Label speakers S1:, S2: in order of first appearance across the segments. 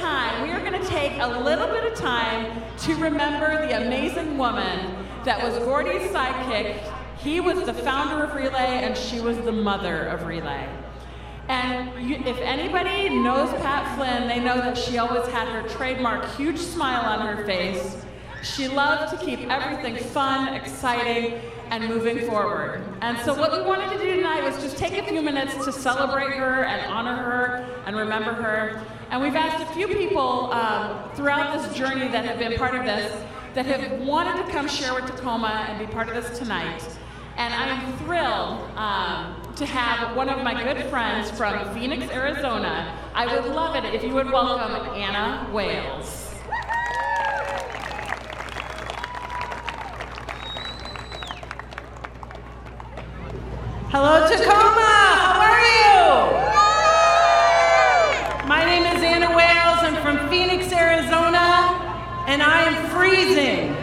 S1: time, we are going to take a little bit of time to remember the amazing woman that was Gordy's sidekick. He was the founder of Relay, and she was the mother of Relay. And if anybody knows Pat Flynn, they know that she always had her trademark huge smile on her face. She loved to keep everything fun, exciting, and moving forward. And so what we wanted to do tonight was just take a few minutes to celebrate her and honor her and remember her. And we've asked a few people throughout this journey that have been part of this, that have wanted to come share with Tacoma and be part of this tonight. And I am thrilled to have one of my good friends from Phoenix, Arizona. I would love it if you would welcome Anna Wales.
S2: Hello, Tacoma! How are you? My name is Anna Wales. I'm from Phoenix, Arizona, and I am freezing.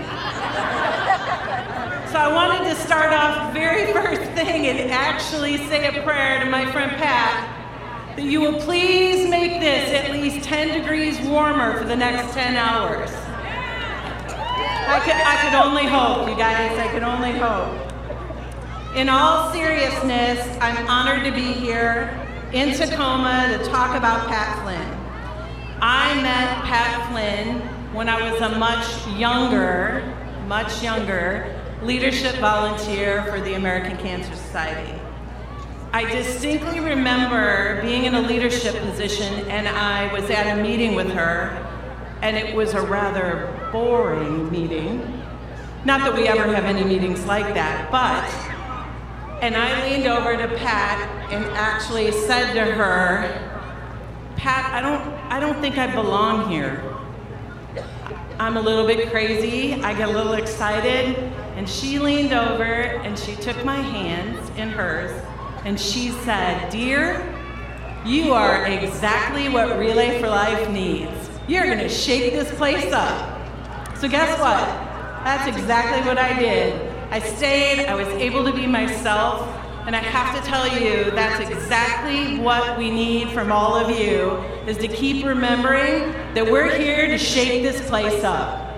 S2: So I wanted to start off very first thing and actually say a prayer to my friend Pat, that you will please make this at least 10 degrees warmer for the next 10 hours. I could only hope, you guys, I could only hope. In all seriousness, I'm honored to be here in Tacoma to talk about Pat Flynn. I met Pat Flynn when I was a much younger leadership volunteer for the American Cancer Society. I distinctly remember being in a leadership position, and I was at a meeting with her, and it was a rather boring meeting. Not that we ever have any meetings like that, and I leaned over to Pat and actually said to her, Pat, I don't think I belong here. I'm a little bit crazy, I get a little excited, and she leaned over and she took my hands in hers and she said, dear, you are exactly what Relay for Life needs. You're gonna shake this place up. So guess what? That's exactly what I did. I stayed, I was able to be myself, and I have to tell you, that's exactly what we need from all of you, is to keep remembering that we're here to shake this place up.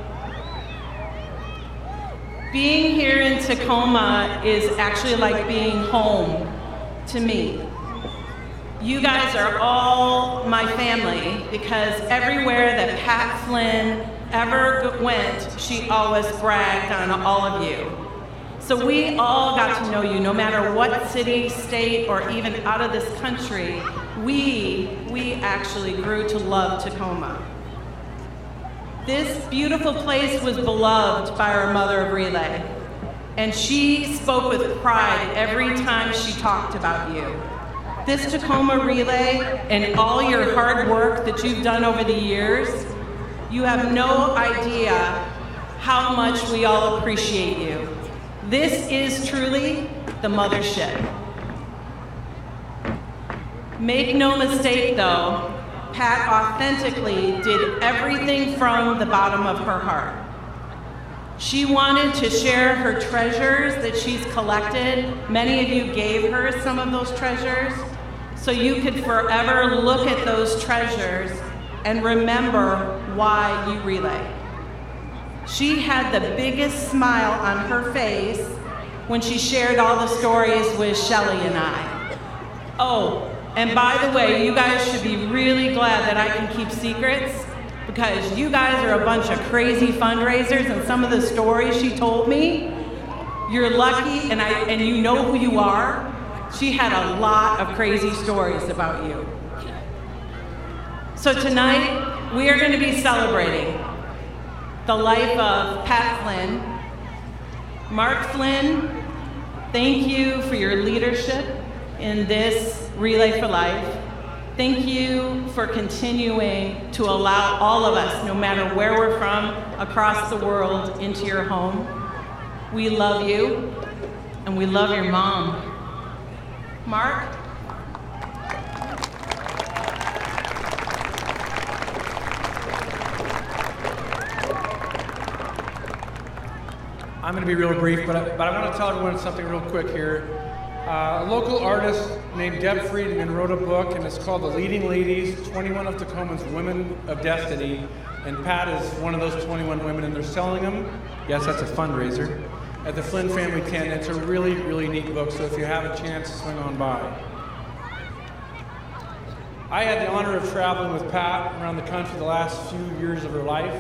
S2: Being here in Tacoma is actually like being home to me. You guys are all my family, because everywhere that Pat Flynn ever went, she always bragged on all of you. So we all got to know you, no matter what city, state, or even out of this country. We actually grew to love Tacoma. This beautiful place was beloved by our mother of Relay, and she spoke with pride every time she talked about you. This Tacoma Relay and all your hard work that you've done over the years, you have no idea how much we all appreciate you. This is truly the mothership. Make no mistake though, Pat authentically did everything from the bottom of her heart. She wanted to share her treasures that she's collected. Many of you gave her some of those treasures, so you could forever look at those treasures and remember why you relay. She had the biggest smile on her face when she shared all the stories with Shelley and I. Oh, and by the way, you guys should be really glad that I can keep secrets, because you guys are a bunch of crazy fundraisers, and some of the stories she told me, you're lucky, and you know who you are. She had a lot of crazy stories about you. So tonight, we are going to be celebrating the life of Pat Flynn. Mark Flynn, thank you for your leadership in this Relay for Life. Thank you for continuing to allow all of us, no matter where we're from, across the world, into your home. We love you, and we love your mom. Mark?
S3: I'm going to be real brief, but I want to tell everyone something real quick here. A local artist named Deb Friedman wrote a book, and it's called The Leading Ladies, 21 of Tacoma's Women of Destiny. And Pat is one of those 21 women, and they're selling them. Yes, that's a fundraiser. At the Flynn Family Tent. It's a really, really neat book, so if you have a chance, swing on by. I had the honor of traveling with Pat around the country the last few years of her life.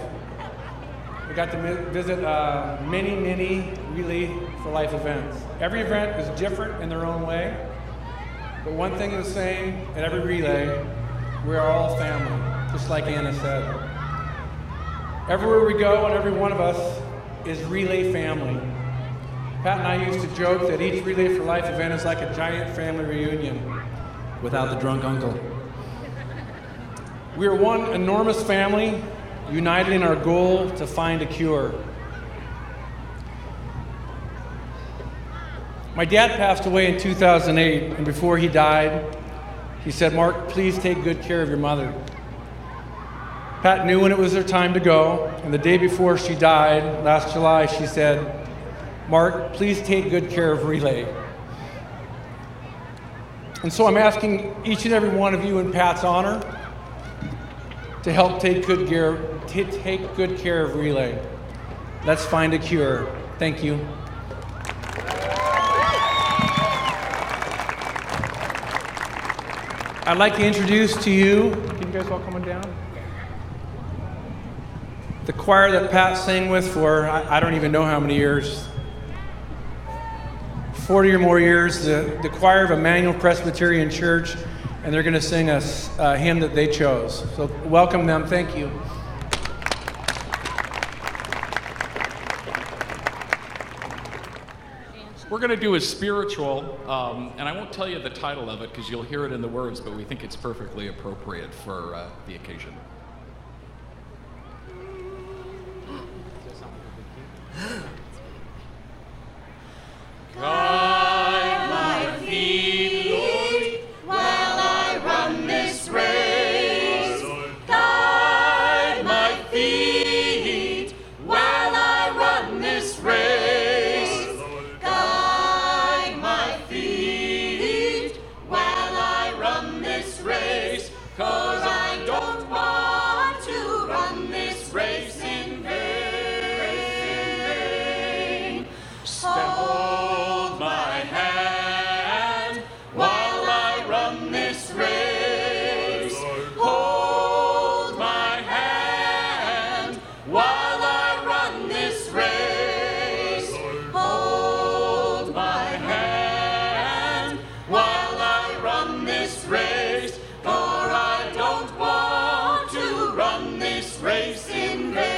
S3: We got to visit many, many Relay for Life events. Every event is different in their own way, but one thing is the same at every relay, we're all family, just like Anna said. Everywhere we go, and every one of us is Relay family. Pat and I used to joke that each Relay for Life event is like a giant family reunion without the drunk uncle. We are one enormous family, united in our goal to find a cure. My dad passed away in 2008, and before he died, he said, "Mark, please take good care of your mother." Pat knew when it was her time to go, and the day before she died, last July, she said, "Mark, please take good care of Relay." And so I'm asking each and every one of you in Pat's honor to help take good care of Relay. Let's find a cure. Thank you. I'd like to introduce to you, can you guys all come on down? The choir that Pat sang with for, I don't even know how many years, 40 or more years, the choir of Immanuel Presbyterian Church, and they're going to sing us a hymn that they chose. So welcome them. Thank you.
S4: We're going to do a spiritual, and I won't tell you the title of it because you'll hear it in the words, but we think it's perfectly appropriate for the occasion.
S5: Guide my feet while I run this race. Guide my feet while I run this race. Guide my feet while I run this race. 'Cause I don't want to run this race in vain. Hold my hand while I run this race. Hold my hand while I run this race. Hold my hand while I run this race. For I don't want to run this race in vain.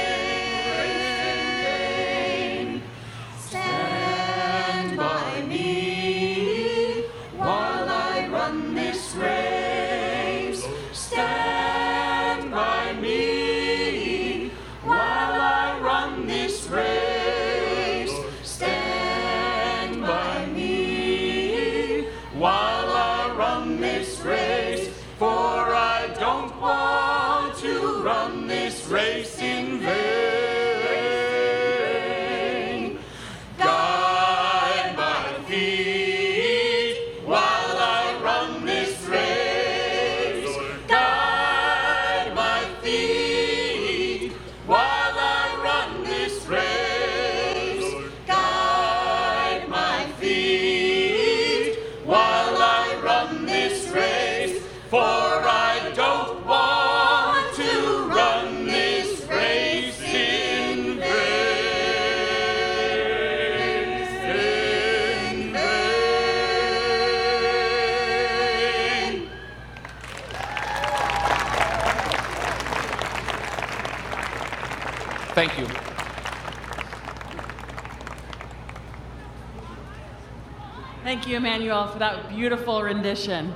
S5: Stand by me while I run this race. Stand by me while I run this race. Stand by me while I run this race. For I don't want to run this race in vain. Guide my feet while I run this race. Guide my feet while I run this race. Guide my feet while I run this race. For I don't want to run this race in vain.
S4: Thank you.
S1: Thank you, Immanuel, for that beautiful rendition.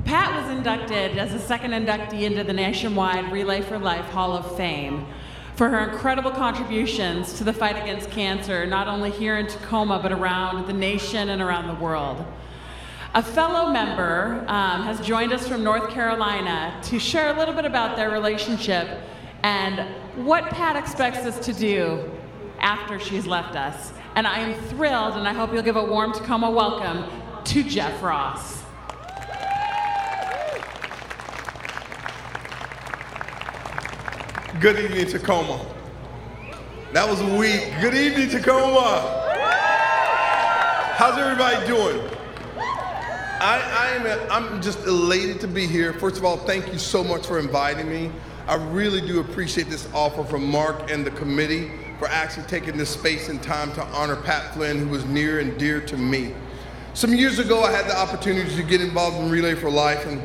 S1: Pat was inducted as the second inductee into the nationwide Relay for Life Hall of Fame for her incredible contributions to the fight against cancer, not only here in Tacoma, but around the nation and around the world. A fellow member has joined us from North Carolina to share a little bit about their relationship and what Pat expects us to do after she's left us. And I am thrilled, and I hope you'll give a warm Tacoma welcome to Jeff Ross.
S6: Good evening, Tacoma. That was weak. Good evening, Tacoma. How's everybody doing? I'm just elated to be here. First of all, thank you so much for inviting me. I really do appreciate this offer from Mark and the committee for actually taking this space and time to honor Pat Flynn, who was near and dear to me. Some years ago, I had the opportunity to get involved in Relay for Life, and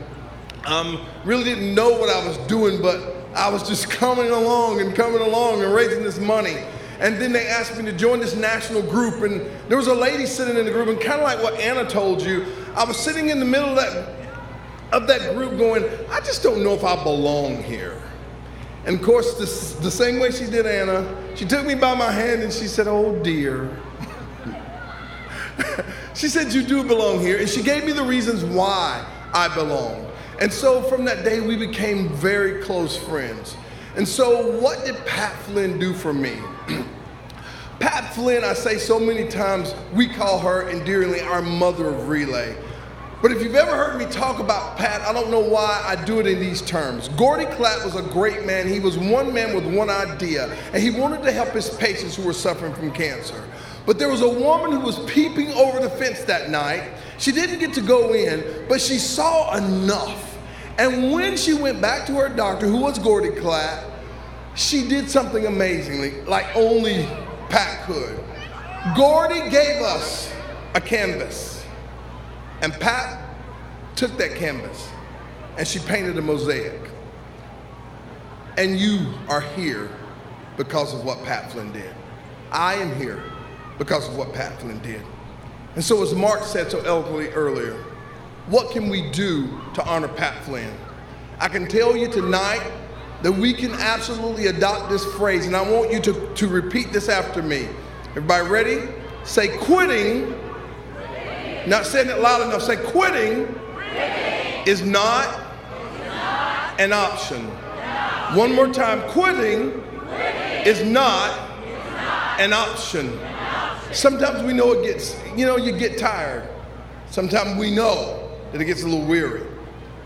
S6: really didn't know what I was doing, but I was just coming along and raising this money. And then they asked me to join this national group, and there was a lady sitting in the group, and kind of like what Anna told you, I was sitting in the middle of that group going, I just don't know if I belong here. And of course, the same way she did Anna, she took me by my hand and she said, oh dear. She said, you do belong here, and she gave me the reasons why I belong. And so from that day, we became very close friends. And so what did Pat Flynn do for me? Pat Flynn, I say so many times, we call her endearingly our mother of Relay. But if you've ever heard me talk about Pat, I don't know why I do it in these terms. Gordy Clapp was a great man. He was one man with one idea, and he wanted to help his patients who were suffering from cancer. But there was a woman who was peeping over the fence that night. She didn't get to go in, but she saw enough. And when she went back to her doctor, who was Gordy Clapp, she did something amazingly, like only Pat could. Gordy gave us a canvas, and Pat took that canvas and she painted a mosaic. And you are here because of what Pat Flynn did. I am here because of what Pat Flynn did. And so as Mark said so eloquently earlier, what can we do to honor Pat Flynn? I can tell you tonight that we can absolutely adopt this phrase, and I want you to repeat this after me. Everybody ready? Say quitting. Not saying it loud enough. Say quitting is not an option. One more time. Quitting is not an option. Sometimes we know it gets, you get tired. Sometimes we know that it gets a little weary.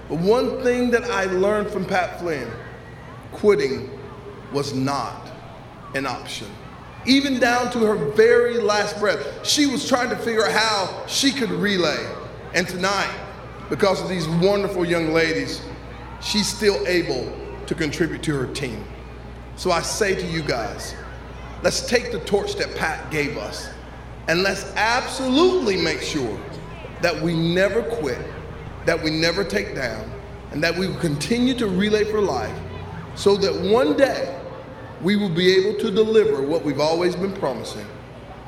S6: But one thing that I learned from Pat Flynn, quitting was not an option. Even down to her very last breath, she was trying to figure out how she could relay. And tonight, because of these wonderful young ladies, she's still able to contribute to her team. So I say to you guys, let's take the torch that Pat gave us, and let's absolutely make sure that we never quit, that we never take down, and that we will continue to relay for life, so that one day we will be able to deliver what we've always been promising,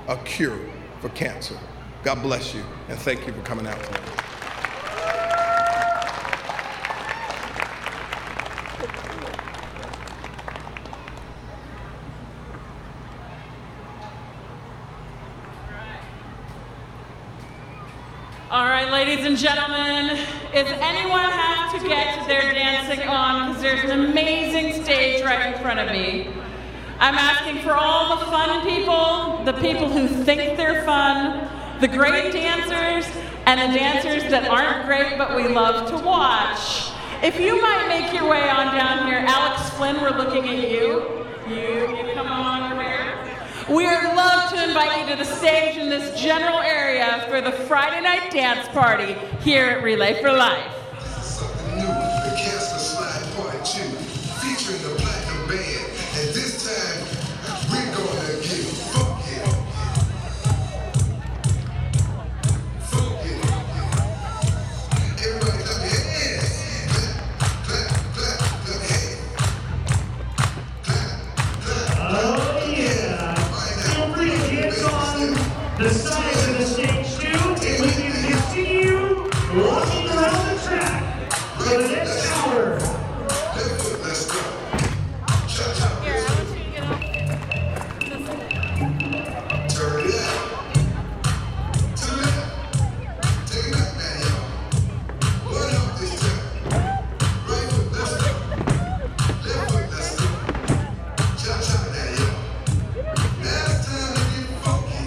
S6: a cure for cancer. God bless you, and thank you for coming out tonight.
S1: All right, ladies and gentlemen, if anyone has to get their dancing on, because there's an amazing stage right in front of me, I'm asking for all the fun people, the people who think they're fun, the great dancers, and the dancers that aren't great but we love to watch. If you might make your way on down here, Alex Flynn, we're looking at you. You come on over here. We would love to invite you to the stage in this general area for the Friday night dance party here at Relay for Life.
S7: Something new, the Cancer Slide Part 2, featuring the Platinum Band. And this time, we're gonna get funky. Funky. Everybody clap your hands. Clap, clap, clap your hands. Clap, clap, clap.
S5: Feel free to dance on the sides of the stage too. We can continue walking around the track for the next hour.
S7: Let's go. Cha-cha.
S1: Here, I want you to get off.
S7: Turn it up. To the left. Take it back now, y'all. One up this time. Right foot, let's go. Left foot, let's go. Cha-cha now, y'all. Now it's time to get funky.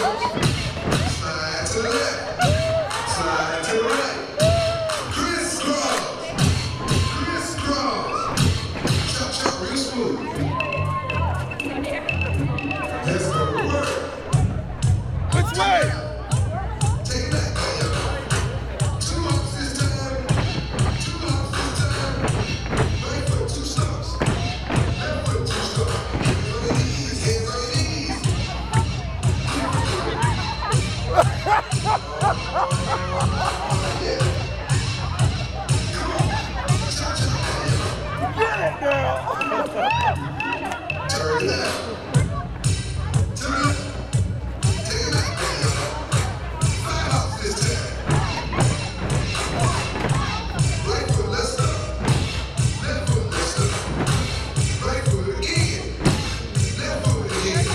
S7: Slide to the left. Slide to the right. Crisscross. Crisscross. Chop, chop, real smooth. Let's go to work.
S6: Which way?
S7: Take it back, man. 2 hops this time. 2 hops this time. Right foot, 2 stumps. Left foot, 2 stumps. Hands on your knees. Hands on your knees.
S6: Get it, girl.
S7: Turn it out. To the left. Take it back, man. 5 hops this time. Right foot, let's stop. Left foot, let's stop. Right foot again. Left foot again.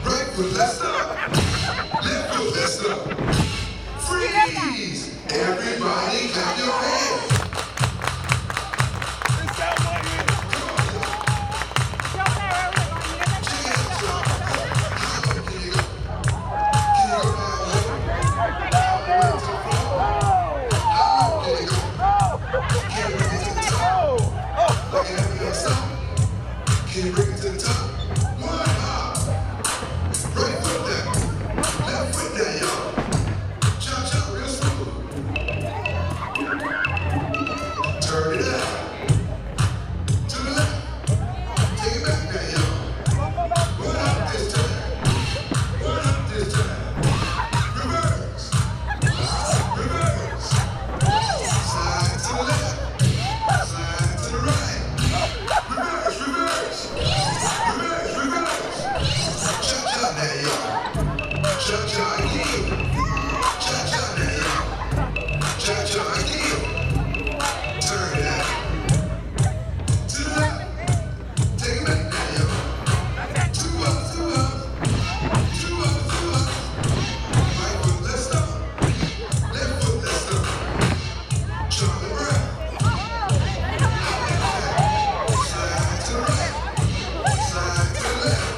S7: Right foot, let's stop. Left foot, let's stop. Freeze! Everybody clap your hands.
S6: It sounds like it.
S7: Can you bring it to the top? 1 hop. Right foot down. Left foot down, y'all. Chop, chop, real smooth. Turn it out. To the left. Take it back now, y'all. 1 hop this time. 1 hop this time. Reverse. Reverse. Slide to the left. Slide to the right. Reverse, reverse. Reverse, reverse. Chop, chop now, y'all. Chop, chop again. Chop, chop now, y'all. Chop, chop again. Turn it out. To the left. Take it back now, y'all. 2 ups, 2 ups. 2 ups, 2 ups. Right foot, let's stop. Left foot, let's stop. Chop it right. Slide to the right. Slide to the left.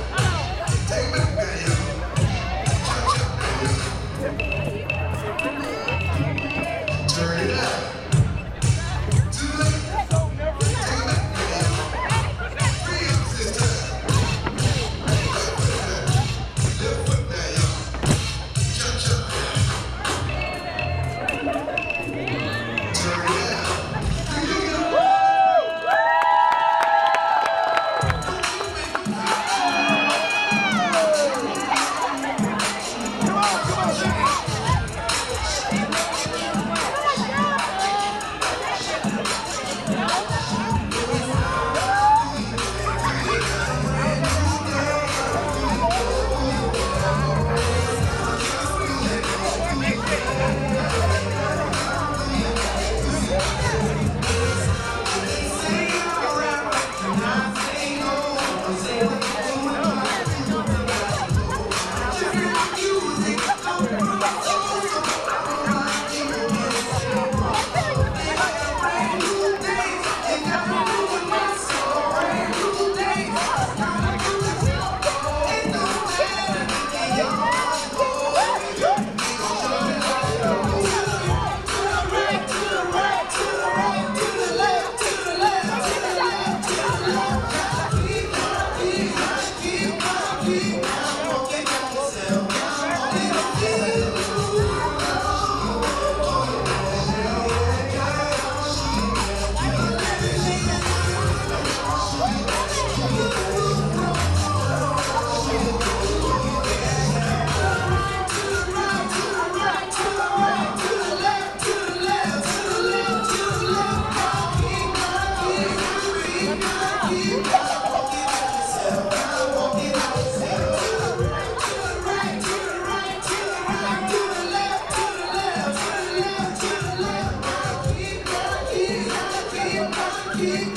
S7: Take it back now, y'all. Chop, chop now, y'all. Turn it out. To the left. Take it back now, y'all. 3 ups this time. Right foot down. Left foot down, y'all. Chop, chop. Turn it out. Keep